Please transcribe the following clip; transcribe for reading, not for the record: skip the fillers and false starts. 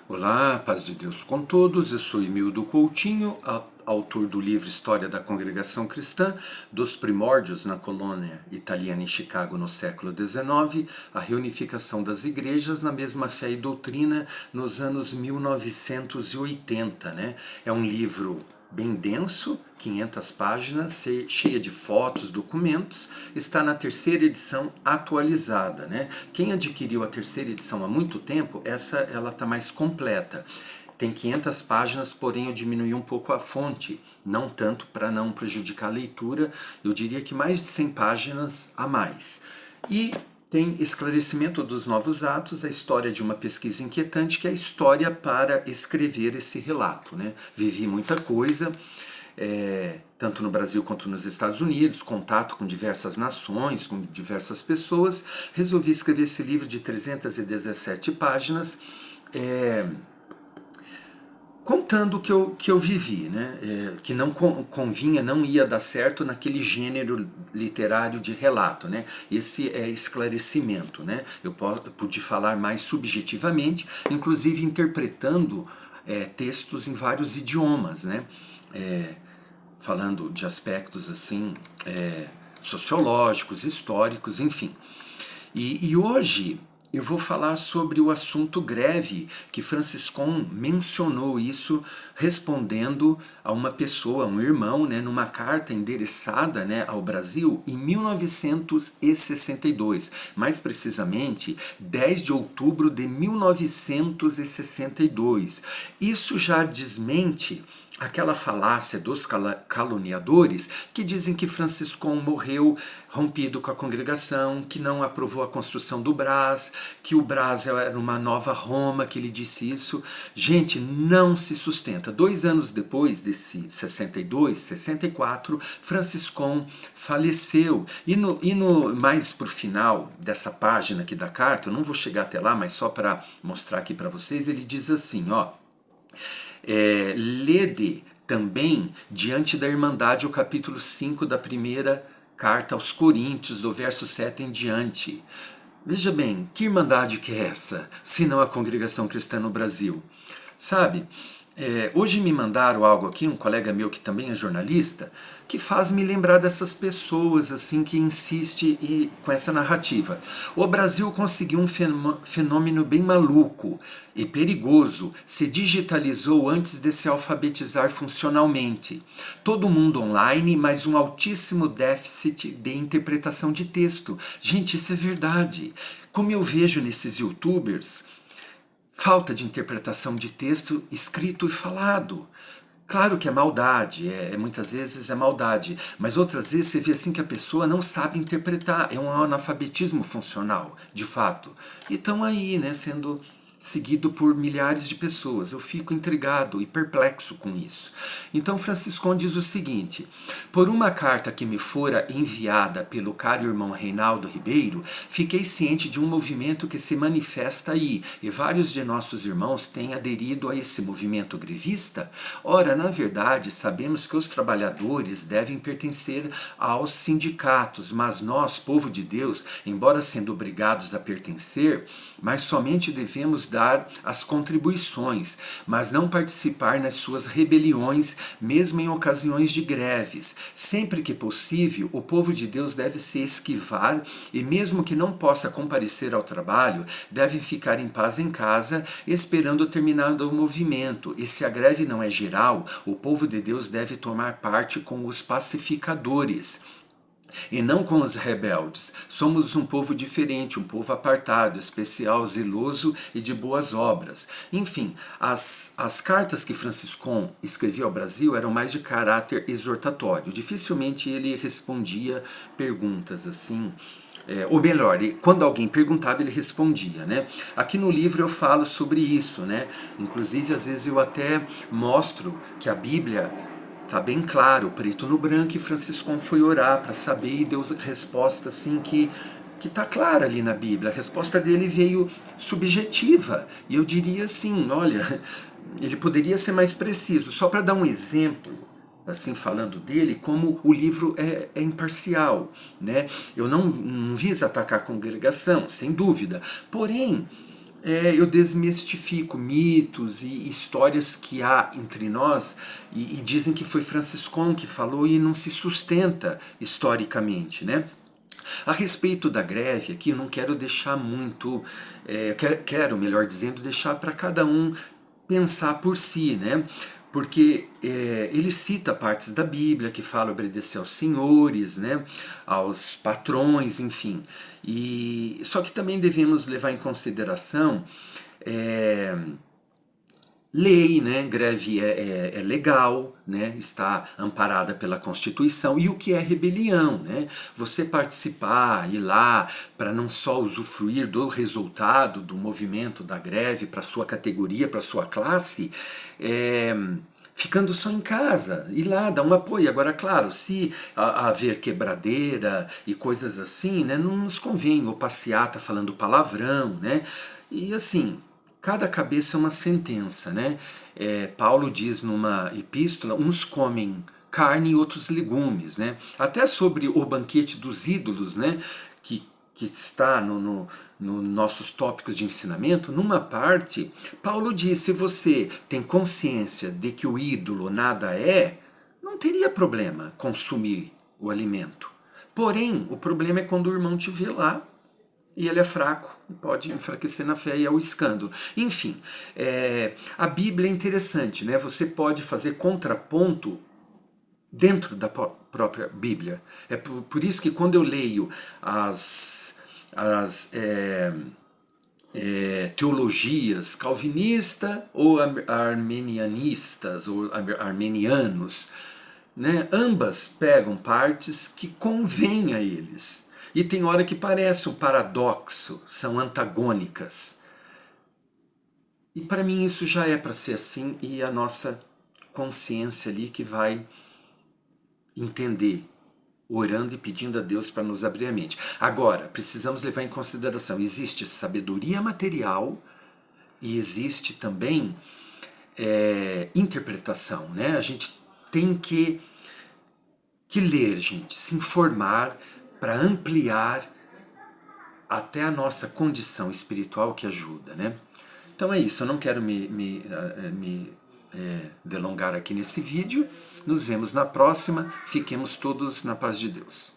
Olá, paz de Deus com todos. Eu sou Emildo Coutinho, autor do livro História da Congregação Cristã, dos primórdios na colônia italiana em Chicago no século XIX, a reunificação das igrejas na mesma fé e doutrina nos anos 1980. É um livro bem denso, 500 páginas, cheia de fotos, documentos, está na terceira edição atualizada. Quem adquiriu a terceira edição há muito tempo, ela está mais completa. Tem 500 páginas, porém eu diminui um pouco a fonte, não tanto para não prejudicar a leitura, eu diria que mais de 100 páginas a mais. E tem esclarecimento dos novos atos, a história de uma pesquisa inquietante, que é a história para escrever esse relato. Vivi muita coisa, tanto no Brasil quanto nos Estados Unidos, contato com diversas nações, com diversas pessoas. Resolvi escrever esse livro de 317 páginas, contando o que eu vivi, que não convinha, não ia dar certo naquele gênero literário de relato. Esse é esclarecimento. Eu pude falar mais subjetivamente, inclusive interpretando textos em vários idiomas, falando de aspectos assim, sociológicos, históricos, enfim. E hoje eu vou falar sobre o assunto greve, que Franciscon mencionou isso respondendo a uma pessoa, a um irmão, numa carta endereçada ao Brasil em 1962, mais precisamente 10 de outubro de 1962. Isso já desmente aquela falácia dos caluniadores que dizem que Franciscon morreu rompido com a congregação, que não aprovou a construção do Brás, que o Brás era uma nova Roma, que ele disse isso. Gente, não se sustenta. 2 anos depois desse 62, 64, Franciscon faleceu. E mais para o final dessa página aqui da carta, eu não vou chegar até lá, mas só para mostrar aqui para vocês, ele diz assim, lede também diante da Irmandade o capítulo 5 da primeira carta aos Coríntios, do verso 7 em diante. Veja bem, que irmandade que é essa, se não a Congregação Cristã no Brasil? Sabe, hoje me mandaram algo aqui, um colega meu que também é jornalista, que faz me lembrar dessas pessoas assim que insiste com essa narrativa. O Brasil conseguiu um fenômeno bem maluco e perigoso, se digitalizou antes de se alfabetizar funcionalmente. Todo mundo online, mas um altíssimo déficit de interpretação de texto. Gente, isso é verdade. Como eu vejo nesses youtubers, falta de interpretação de texto escrito e falado. Claro que é maldade, muitas vezes é maldade, mas outras vezes você vê assim que a pessoa não sabe interpretar, é um analfabetismo funcional, de fato. E estão aí, sendo seguido por milhares de pessoas. Eu fico intrigado e perplexo com isso. Então Franciscon diz o seguinte: por uma carta que me fora enviada pelo caro irmão Reinaldo Ribeiro, fiquei ciente de um movimento que se manifesta aí, e vários de nossos irmãos têm aderido a esse movimento grevista. Ora, na verdade, sabemos que os trabalhadores devem pertencer aos sindicatos, mas nós, povo de Deus, embora sendo obrigados a pertencer, mas somente devemos dar as contribuições, mas não participar nas suas rebeliões, mesmo em ocasiões de greves. Sempre que possível, o povo de Deus deve se esquivar e, mesmo que não possa comparecer ao trabalho, deve ficar em paz em casa, esperando terminar o movimento. E se a greve não é geral, o povo de Deus deve tomar parte com os pacificadores e não com os rebeldes. Somos um povo diferente, um povo apartado, especial, zeloso e de boas obras. Enfim, as cartas que Franciscon escrevia ao Brasil eram mais de caráter exortatório. Dificilmente ele respondia perguntas assim, ou melhor, quando alguém perguntava, ele respondia. Aqui no livro eu falo sobre isso. Inclusive, às vezes eu até mostro que a Bíblia tá bem claro, preto no branco, e Franciscon foi orar para saber e deu resposta assim que tá clara ali na Bíblia. A resposta dele veio subjetiva, e eu diria assim, olha, ele poderia ser mais preciso. Só para dar um exemplo, assim, falando dele, como o livro é imparcial. Eu não visa atacar a congregação, sem dúvida, porém eu desmistifico mitos e histórias que há entre nós e dizem que foi Franciscon que falou e não se sustenta historicamente, né? A respeito da greve aqui, eu não quero deixar muito, quero, melhor dizendo, deixar para cada um pensar por si, né? Porque ele cita partes da Bíblia que fala obedecer aos senhores, né? Aos patrões, enfim. E só que também devemos levar em consideração é, lei, né? Greve é legal, né? Está amparada pela Constituição. E o que é rebelião, né? Você participar, ir lá para não só usufruir do resultado do movimento da greve para sua categoria, para sua classe, ficando só em casa, ir lá, dar um apoio. Agora, claro, se haver quebradeira e coisas assim, né, não nos convém, ou passeata falando palavrão, né? E assim, cada cabeça é uma sentença, né? Paulo diz numa epístola, uns comem carne e outros legumes, né? Até sobre o banquete dos ídolos, né? Que está no nossos tópicos de ensinamento, numa parte, Paulo diz, se você tem consciência de que o ídolo nada é, não teria problema consumir o alimento. Porém, o problema é quando o irmão te vê lá e ele é fraco e pode enfraquecer na fé e é o escândalo. Enfim, a Bíblia é interessante, né? Você pode fazer contraponto dentro da própria Bíblia. É por isso que quando eu leio as teologias calvinista ou armenianistas ou armenianos, né? Ambas pegam partes que convêm a eles. E tem hora que parece um paradoxo, são antagônicas. E para mim isso já é para ser assim e a nossa consciência ali que vai entender, orando e pedindo a Deus para nos abrir a mente. Agora, precisamos levar em consideração, existe sabedoria material e existe também interpretação, né? A gente tem que ler, gente, se informar para ampliar até a nossa condição espiritual que ajuda, né? Então é isso, eu não quero me delongar aqui nesse vídeo. Nos vemos na próxima. Fiquemos todos na paz de Deus.